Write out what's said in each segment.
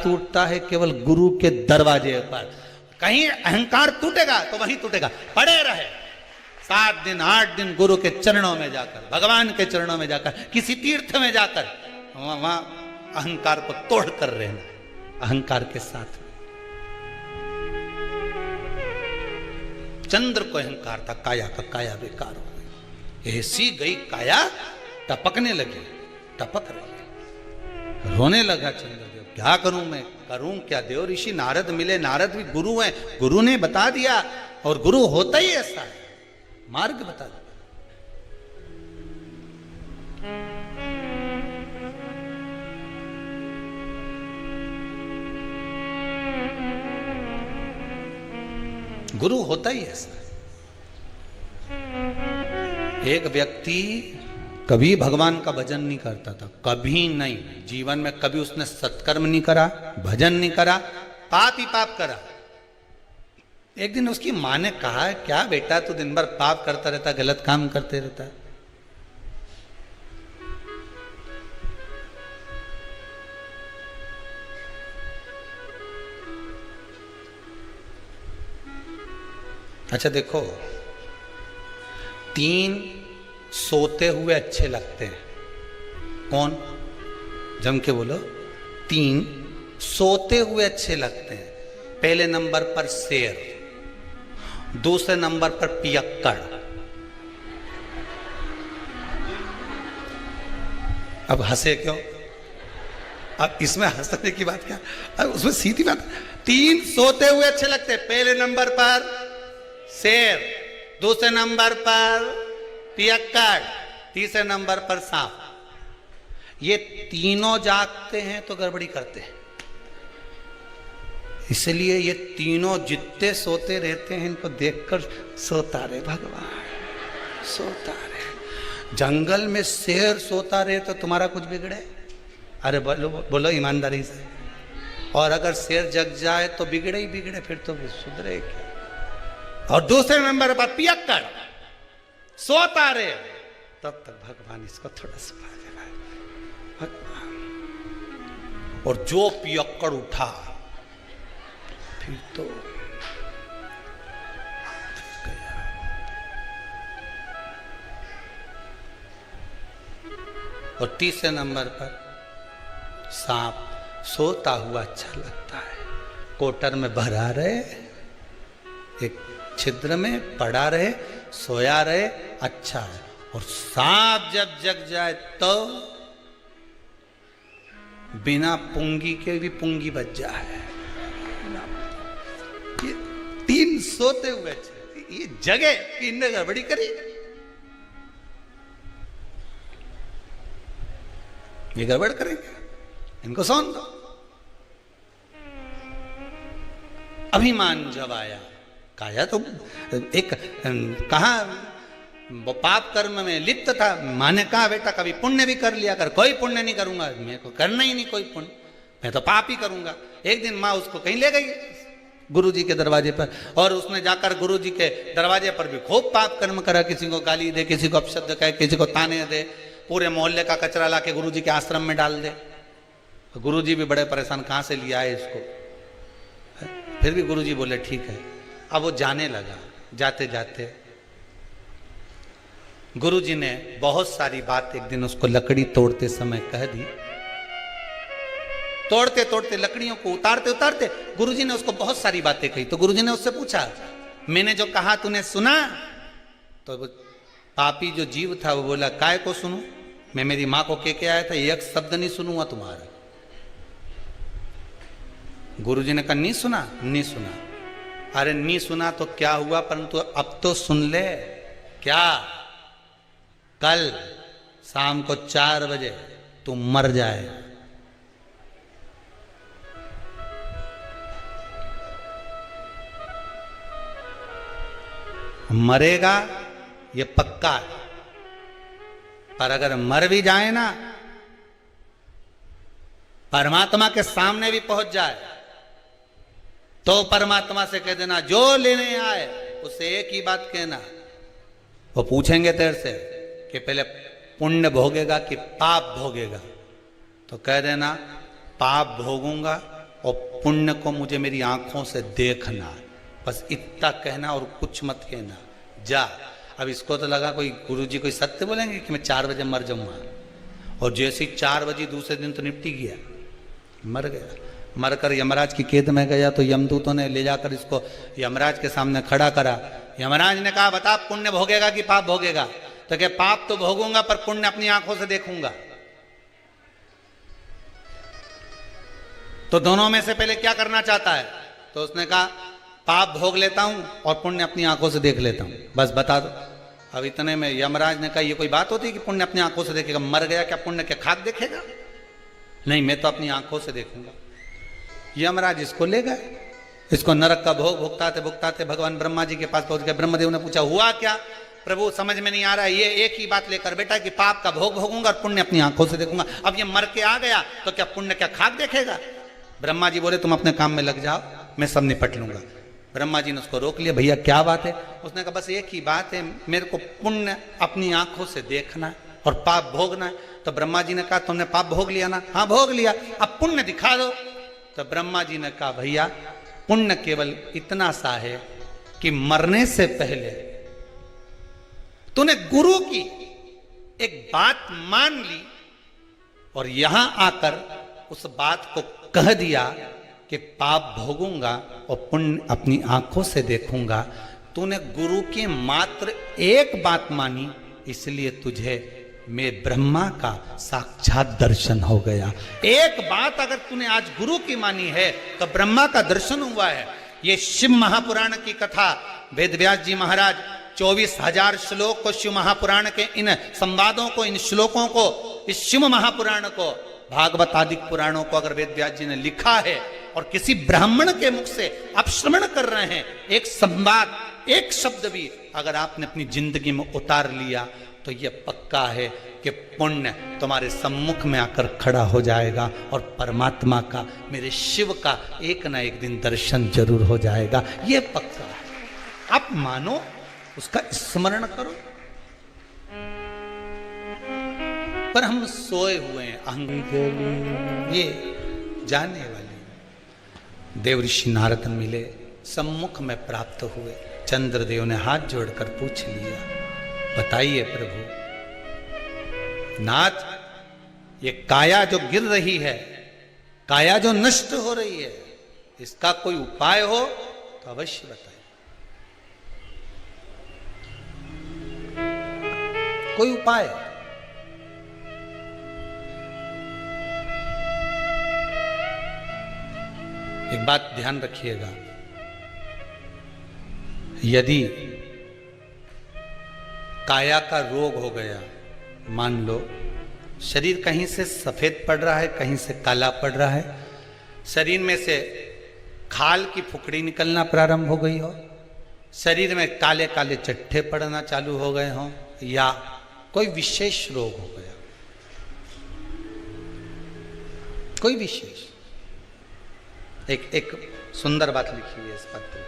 टूटता है केवल गुरु के दरवाजे पर। कहीं अहंकार टूटेगा तो वहीं टूटेगा, पड़े रहे 7 दिन 8 दिन गुरु के चरणों में जाकर, भगवान के चरणों में जाकर, किसी तीर्थ में जाकर वहां अहंकार को तोड़ कर रहना, अहंकार के साथ। चंद्र को अहंकार था, काया का काया बेकार हो गई, ऐसी गई काया, टपकने लगी, टपक रही, रोने लगा चंद्रदेव। क्या करूं मैं, करूं क्या? देव ऋषि नारद मिले, नारद भी गुरु हैं, गुरु ने बता दिया, और गुरु होता ही ऐसा है, मार्ग बता दिया। गुरु होता ही ऐसा है। एक व्यक्ति कभी भगवान का भजन नहीं करता था, कभी नहीं, जीवन में कभी उसने सत्कर्म नहीं करा, भजन नहीं करा, पाप ही पाप करा। एक दिन उसकी मां ने कहा, क्या बेटा तू दिन भर पाप करता रहता, गलत काम करते रहता। अच्छा देखो, 3 सोते हुए अच्छे लगते हैं, कौन? जम के बोलो। 3 सोते हुए अच्छे लगते हैं। पहले नंबर पर शेर, दूसरे नंबर पर पियक्कड़। अब हंसे क्यों? अब इसमें हंसने की बात क्या? अब उसमें सीधी बात, 3 सोते हुए अच्छे लगते हैं। पहले नंबर पर शेर, दूसरे नंबर पर पियक्कड़, तीसरे नंबर पर सांप। ये तीनों जागते हैं तो गड़बड़ी करते हैं, इसलिए ये तीनों जितने सोते रहते हैं इनको देखकर सोता रहे भगवान, सोता रहे। जंगल में शेर सोता रहे तो तुम्हारा कुछ बिगड़े? अरे बोलो बोलो ईमानदारी से। और अगर शेर जग जाए तो बिगड़े ही बिगड़े, फिर तो सुधरे क्या। और दूसरे नंबर पर पियक्कड़ सोता रहे, तब तक भगवान इसको थोड़ा सुना दे भगवान। और जो पियक्कड़ उठा फिर तो गया। और तीसरे नंबर पर सांप सोता हुआ अच्छा लगता है। कोटर में भरा रहे, एक छिद्र में पड़ा रहे, सोया रहे, अच्छा है। और सांप जब जग जाए तो बिना पुंगी के भी पुंगी बच जाए। ये 3 सोते हुए ये जगे, इनने गड़बड़ी करी, ये गड़बड़ करेंगे, इनको सौन दो। अभिमान जब आया, काया तो एक कहा वो पाप कर्म में लिप्त था। माँ ने कहा बेटा कभी पुण्य भी कर लिया कर। कोई पुण्य नहीं करूंगा, मेरे को करना ही नहीं कोई पुण्य, मैं तो पाप ही करूंगा। एक दिन माँ उसको कहीं ले गई गुरुजी के दरवाजे पर, और उसने जाकर गुरुजी के दरवाजे पर भी खूब पाप कर्म करा। किसी को गाली दे, किसी को अपशब्द कहे, किसी को ताने दे, पूरे मोहल्ले का कचरा ला के गुरुजी के आश्रम में डाल दे। गुरुजी भी बड़े परेशान, कहाँ से लिया है इसको। फिर भी गुरुजी बोले ठीक है। अब वो जाने लगा, जाते जाते गुरुजी ने बहुत सारी बात एक दिन उसको लकड़ी तोड़ते समय कह दी। तोड़ते तोड़ते लकड़ियों को उतारते उतारते गुरुजी ने उसको बहुत सारी बातें कही। तो गुरुजी ने उससे पूछा, मैंने जो कहा तूने सुना? तो पापी जो जीव था वो बोला, काय को सुनूं, मैं मेरी मां को कह के आया था, एक शब्द नहीं सुनूंगा तुम्हारा। गुरुजी ने कहा नहीं सुना? नहीं सुना। अरे नहीं सुना तो क्या हुआ, परंतु अब तो सुन ले। क्या? कल शाम को 4 बजे तू मर जाए। मरेगा ये पक्का है, पर अगर मर भी जाए ना, परमात्मा के सामने भी पहुंच जाए तो परमात्मा से कह देना जो लेने आए उससे एक ही बात कहना। वो पूछेंगे तेरे से कि पहले पुण्य भोगेगा कि पाप भोगेगा, तो कह देना पाप भोगूंगा और पुण्य को मुझे मेरी आंखों से देखना। बस इतना कहना और कुछ मत कहना, जा। अब इसको तो लगा कोई गुरुजी कोई सत्य बोलेंगे कि मैं 4 बजे मर जाऊंगा, और जैसे ही 4 बजे दूसरे दिन तो निपटी गया, मर गया। मरकर यमराज की कैद में गया तो यमदूतों ने ले जाकर इसको यमराज के सामने खड़ा करा। यमराज ने कहा, बता पुण्य भोगेगा कि पाप भोगेगा? तो क्या, पाप तो भोगूंगा पर पुण्य अपनी आंखों से देखूंगा। तो दोनों में से पहले क्या करना चाहता है? तो उसने कहा, पाप भोग लेता हूं और पुण्य अपनी आंखों से देख लेता हूं, बस बता दो। अब इतने में यमराज ने कहा, ये कोई बात होती है कि पुण्य अपनी आंखों से देखेगा? मर गया क्या पुण्य क्या खाक देखेगा? नहीं, मैं तो अपनी आंखों से देखूंगा। यमराज इसको ले गए, इसको नरक का भोग भुगताते भगवान ब्रह्मा जी के पास पहुंच गए। ब्रह्मदेव ने पूछा, हुआ क्या प्रभु? समझ में नहीं आ रहा है। ये एक ही बात लेकर बेटा कि पाप का भोग भोगूंगा और पुण्य अपनी आंखों से देखूंगा। अब ये मर के आ गया तो क्या पुण्य क्या खाक देखेगा? ब्रह्मा जी बोले, तुम अपने काम में लग जाओ, मैं सब निपट लूंगा। ब्रह्मा जी ने उसको रोक लिया, भैया क्या बात है? उसने कहा, बस एक ही बात है, मेरे को पुण्य अपनी आंखों से देखना और पाप भोगना है। तो ब्रह्मा जी ने कहा, तुमने पाप भोग लिया ना? हाँ भोग लिया, अब पुण्य दिखा दो। तो ब्रह्मा जी ने कहा, भैया पुण्य केवल इतना सा है कि मरने से पहले तूने गुरु की एक बात मान ली और यहां आकर उस बात को कह दिया कि पाप भोगूंगा और पुण्य अपनी आंखों से देखूंगा। तूने गुरु की मात्र एक बात मानी, इसलिए तुझे मैं ब्रह्मा का साक्षात दर्शन हो गया। एक बात अगर तूने आज गुरु की मानी है तो ब्रह्मा का दर्शन हुआ है। ये शिव महापुराण की कथा वेदव्यास जी महाराज 24,000 श्लोक को, शिव महापुराण के इन संवादों को, इन श्लोकों को, इस शिव महापुराण को, भागवत आदि पुराणों को अगर वेदव्यास जी ने लिखा है और किसी ब्राह्मण के मुख से आप श्रवण कर रहे हैं, एक संवाद, एक शब्द भी अगर आपने अपनी जिंदगी में उतार लिया तो यह पक्का है कि पुण्य तुम्हारे सम्मुख में आकर खड़ा हो जाएगा और परमात्मा का, मेरे शिव का एक ना एक दिन दर्शन जरूर हो जाएगा। यह पक्का है। आप मानो, उसका स्मरण करो। पर हम सोए हुए हैं, ये जाने वाले। देव ऋषि नारद मिले, सम्मुख में प्राप्त हुए। चंद्रदेव ने हाथ जोड़कर पूछ लिया, बताइए प्रभु नाथ, ये काया जो गिर रही है, काया जो नष्ट हो रही है, इसका कोई उपाय हो तो अवश्य बताइए। कोई उपाय? एक बात ध्यान रखिएगा, यदि काया का रोग हो गया, मान लो शरीर कहीं से सफेद पड़ रहा है, कहीं से काला पड़ रहा है, शरीर में से खाल की फुकड़ी निकलना प्रारंभ हो गई हो, शरीर में काले काले चट्टे पड़ना चालू हो गए हों, या कोई विशेष रोग हो गया, कोई विशेष। एक सुंदर बात लिखी हुई है इस पत्र में।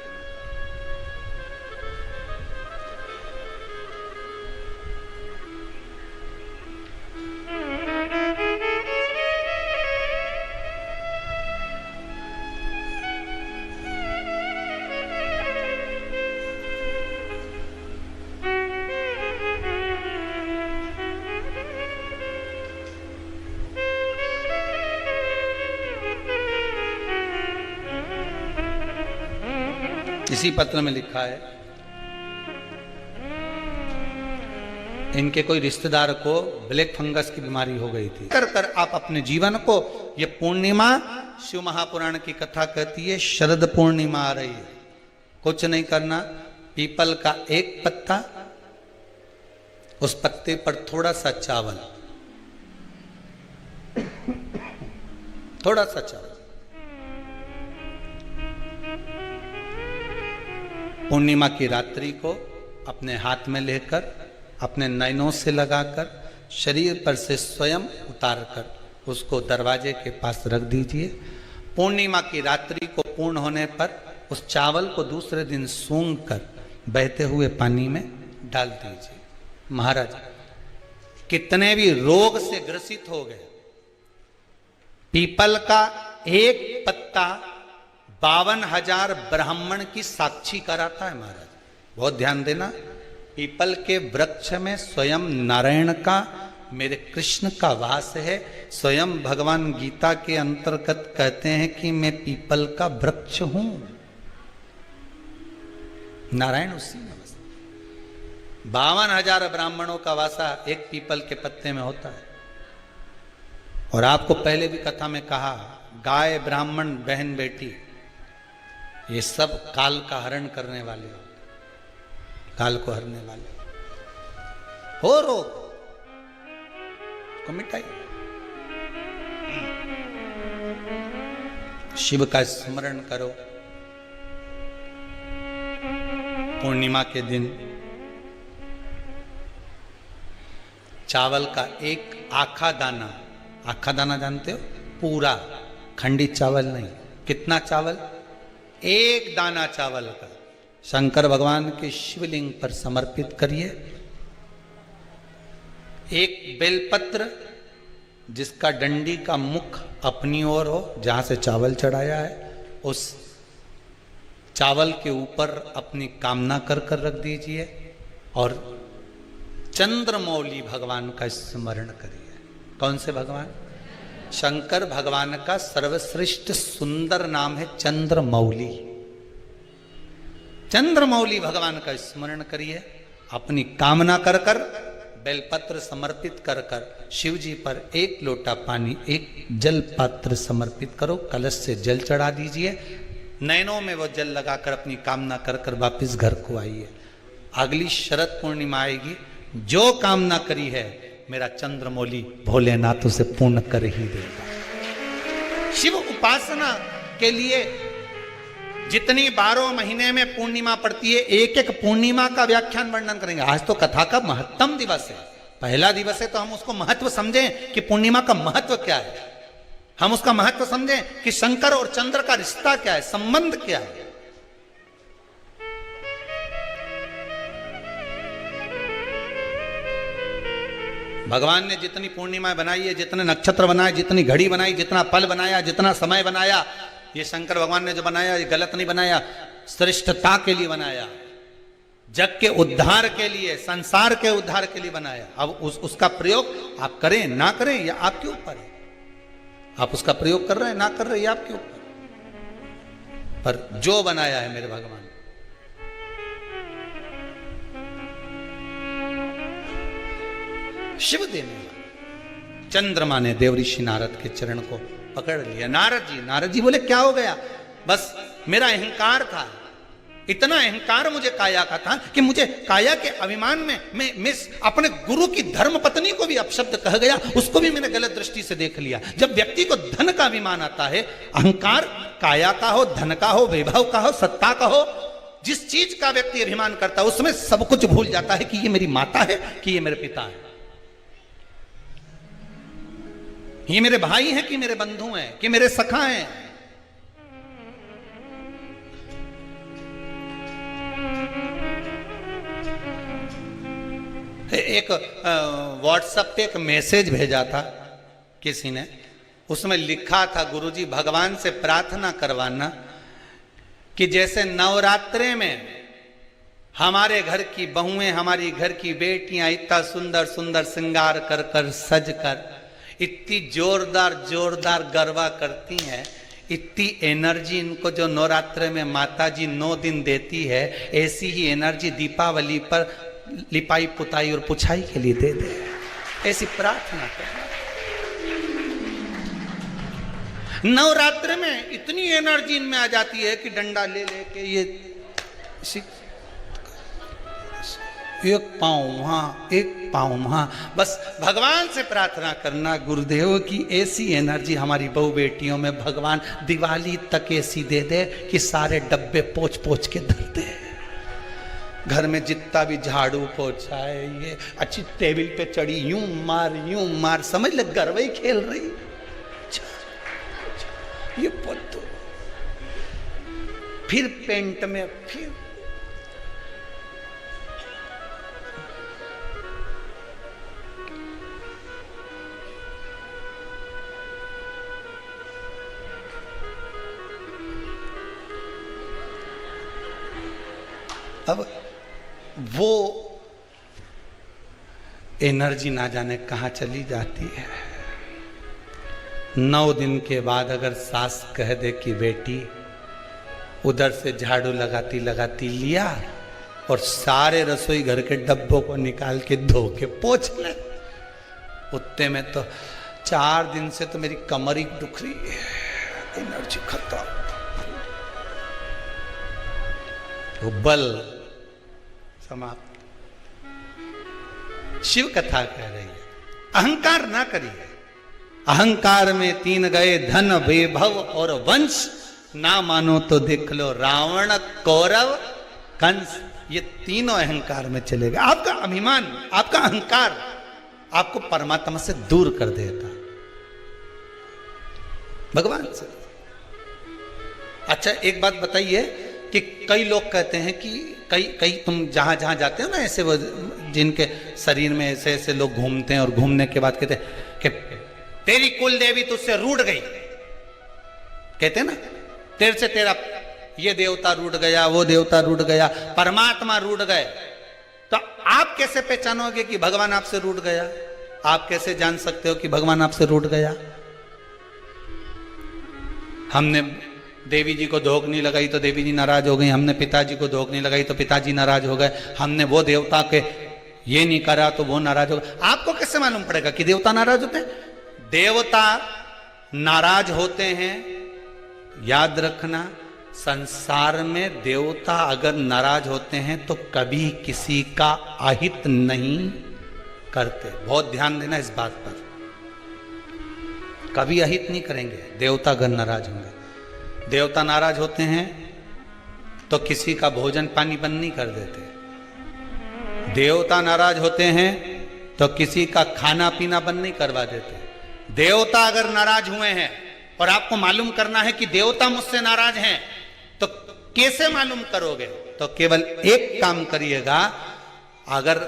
इसी पत्र में लिखा है, इनके कोई रिश्तेदार को ब्लैक फंगस की बीमारी हो गई थी। कर आप अपने जीवन को, ये पूर्णिमा शिव महापुराण की कथा कहती है, शरद पूर्णिमा आ रही है, कुछ नहीं करना, पीपल का एक पत्ता, उस पत्ते पर थोड़ा सा चावल, थोड़ा सा चावल, पूर्णिमा की रात्रि को अपने हाथ में लेकर, अपने नयनों से लगाकर, शरीर पर से स्वयं उतार कर उसको दरवाजे के पास रख दीजिए। पूर्णिमा की रात्रि को पूर्ण होने पर उस चावल को दूसरे दिन सूंघ कर बहते हुए पानी में डाल दीजिए। महाराज, कितने भी रोग से ग्रसित हो गए, पीपल का एक पत्ता 52,000 ब्राह्मण की साक्षी कराता है महाराज। बहुत ध्यान देना, पीपल के वृक्ष में स्वयं नारायण का, मेरे कृष्ण का वास है। स्वयं भगवान गीता के अंतर्गत कहते हैं कि मैं पीपल का वृक्ष हूं। नारायण उसी में 52,000 ब्राह्मणों का वासा एक पीपल के पत्ते में होता है। और आपको पहले भी कथा में कहा, गाय, ब्राह्मण, बहन, बेटी, ये सब काल का हरण करने वाले हो, काल को हरने वाले हो। रोग को मिटाइए, शिव का स्मरण करो। पूर्णिमा के दिन चावल का एक आखा दाना, आखा दाना जानते हो, पूरा खंडित चावल नहीं, कितना चावल, एक दाना चावल का शंकर भगवान के शिवलिंग पर समर्पित करिए। एक बेलपत्र जिसका डंडी का मुख अपनी ओर हो, जहां से चावल चढ़ाया है, उस चावल के ऊपर अपनी कामना कर कर रख दीजिए और चंद्रमौली भगवान का स्मरण करिए। कौन से भगवान? शंकर भगवान का सर्वश्रेष्ठ सुंदर नाम है चंद्रमौली। चंद्रमौली भगवान का स्मरण करिए, अपनी कामना कर कर बेलपत्र समर्पित कर कर शिव जी पर एक लोटा पानी, एक जल पात्र समर्पित करो, कलश से जल चढ़ा दीजिए, नैनों में वो जल लगाकर अपनी कामना कर कर वापिस घर को आइए। अगली शरद पूर्णिमा आएगी, जो कामना करी है मेरा चंद्रमौली भोलेनाथ उसे पूर्ण कर ही देगा। शिव उपासना के लिए जितनी 12 महीने में पूर्णिमा पड़ती है, एक एक पूर्णिमा का व्याख्यान वर्णन करेंगे। आज तो कथा का महत्तम दिवस है, पहला दिवस है, तो हम उसको महत्व समझें कि पूर्णिमा का महत्व क्या है। हम उसका महत्व समझें कि शंकर और चंद्र का रिश्ता क्या है, संबंध क्या है। भगवान ने जितनी पूर्णिमा बनाई है, जितने नक्षत्र बनाए, जितनी घड़ी बनाई, जितना पल बनाया, जितना समय बनाया, ये शंकर भगवान ने जो बनाया ये गलत नहीं बनाया, श्रेष्ठता के लिए बनाया, जग के उद्धार के लिए, संसार के उद्धार के लिए बनाया। अब उसका प्रयोग आप करें ना करें या आपके ऊपर है। आप उसका प्रयोग कर रहे हैं ना कर रहे हैं, ये आपके ऊपर, पर जो बनाया है मेरे भगवान। शिव देने चंद्रमा ने देवऋषि नारद के चरण को पकड़ लिया। नारद जी बोले क्या हो गया? बस मेरा अहंकार था, इतना अहंकार मुझे काया का था कि मुझे काया के अभिमान में मैं अपने गुरु की धर्म पत्नी को भी अपशब्द कह गया, उसको भी मैंने गलत दृष्टि से देख लिया। जब व्यक्ति को धन का अभिमान आता है, अहंकार काया का हो, धन का हो, वैभव का हो, सत्ता का हो, जिस चीज का व्यक्ति अभिमान करता है उसमें सब कुछ भूल जाता है कि ये मेरी माता है, कि ये मेरे पिता है, ये मेरे भाई हैं कि मेरे बंधु हैं, कि मेरे सखा हैं। एक व्हाट्सएप पे एक मैसेज भेजा था किसी ने, उसमें लिखा था, गुरुजी भगवान से प्रार्थना करवाना कि जैसे नवरात्रे में हमारे घर की बहुएं, हमारी घर की बेटियां इतना सुंदर सुंदर श्रृंगार कर कर सज कर इतनी जोरदार जोरदार गरबा करती हैं, इतनी एनर्जी इनको जो नवरात्र में माता जी 9 दिन देती है, ऐसी ही एनर्जी दीपावली पर लिपाई पुताई और पुछाई के लिए दे दे। ऐसी प्रार्थना करना। नवरात्र में इतनी एनर्जी इनमें आ जाती है कि डंडा ले लेके ये एक पाँव वहां, एक पाँव वहां, बस भगवान से प्रार्थना करना गुरुदेव की ऐसी एनर्जी हमारी बहू बेटियों में भगवान दिवाली तक ऐसी दे दे कि सारे डब्बे पोंछ पोंछ के धर दे। घर में जितना भी झाड़ू पोछा है, ये अच्छी टेबल पे चढ़ी यूं मार, समझ ले गरबा खेल रही। ये पत्तो फिर पेंट में, फिर अब वो एनर्जी ना जाने कहाँ चली जाती है। 9 दिन के बाद अगर सास कह दे कि बेटी, उधर से झाड़ू लगाती लगाती लिया और सारे रसोई घर के डब्बों को निकाल के धो के पोंछ ले, उतने में तो 4 दिन से तो मेरी कमर ही दुख रही है, एनर्जी खत्म, वो बल समाप्त। शिव कथा कह रही है अहंकार ना करिए। अहंकार में 3 गए, धन वैभव और वंश, ना मानो तो देख लो रावण कौरव कंस, ये तीनों अहंकार में चले गए। आपका अभिमान, आपका अहंकार आपको परमात्मा से दूर कर देता, भगवान से। अच्छा एक बात बताइए कि कई लोग कहते हैं कि कई तुम जहां जहां जाते हो ना, ऐसे वो जिनके शरीर में ऐसे ऐसे लोग घूमते हैं और घूमने के बाद कहते हैं कि तेरी कुल देवी तुझसे रूठ गई, कहते हैं ना, तेरे से तेरा ये देवता रूठ गया, वो देवता रूठ गया, परमात्मा रूठ गए। तो आप कैसे पहचानोगे कि भगवान आपसे रूठ गया? आप कैसे जान सकते हो कि भगवान आपसे रूठ गया? हमने देवी जी को धोख नहीं लगाई तो देवी जी नाराज हो गई, हमने पिताजी को धोख नहीं लगाई तो पिताजी नाराज हो गए, हमने वो देवता के ये नहीं करा तो वो नाराज हो गए। आपको कैसे मालूम पड़ेगा कि देवता नाराज होते हैं? देवता नाराज होते हैं, याद रखना, संसार में देवता अगर नाराज होते हैं तो कभी किसी का अहित नहीं करते। बहुत ध्यान देना इस बात पर, कभी अहित नहीं करेंगे देवता अगर नाराज होंगे। देवता नाराज होते हैं तो किसी का भोजन पानी बंद नहीं कर देते। देवता नाराज होते हैं तो किसी का खाना पीना बंद नहीं करवा देते। देवता अगर नाराज हुए हैं और आपको मालूम करना है कि देवता मुझसे नाराज हैं, तो कैसे मालूम करोगे? तो केवल एक काम करिएगा, अगर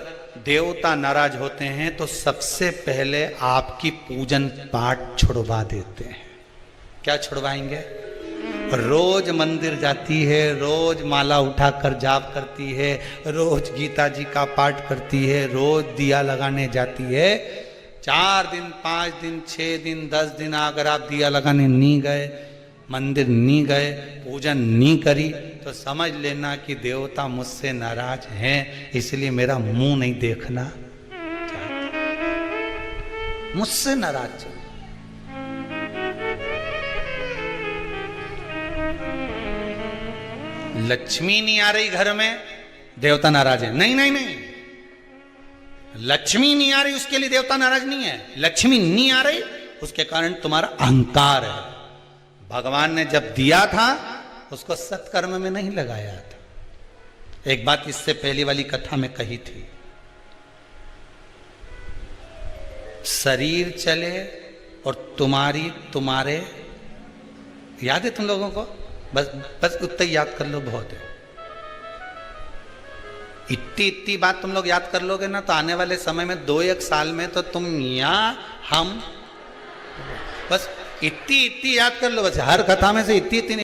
देवता नाराज होते हैं तो सबसे पहले आपकी पूजन पाठ छुड़वा देते हैं। क्या छुड़वाएंगे? रोज मंदिर जाती है, रोज माला उठाकर जाप करती है, रोज गीता जी का पाठ करती है, रोज दिया लगाने जाती है। 4 दिन 5 दिन 6 दिन 10 दिन अगर आप दिया लगाने नहीं गए, मंदिर नहीं गए, पूजन नहीं करी, तो समझ लेना कि देवता मुझसे नाराज हैं, इसलिए मेरा मुंह नहीं देखना चाहते, मुझसे नाराज। लक्ष्मी नहीं आ रही घर में, देवता नाराज है? नहीं नहीं नहीं, लक्ष्मी नहीं आ रही उसके लिए देवता नाराज नहीं है। लक्ष्मी नहीं आ रही उसके कारण तुम्हारा अहंकार है। भगवान ने जब दिया था उसको सत्कर्म में नहीं लगाया था। एक बात इससे पहली वाली कथा में कही थी, शरीर चले और तुम्हारे, याद है तुम लोगों को? बस उतना ही याद कर लो, बहुत है। इतनी बात तुम लोग याद कर लोगे ना, तो आने वाले समय में 2-1 साल में तो तुम या हम, बस इतनी याद कर लो, बस हर कथा में से इतनी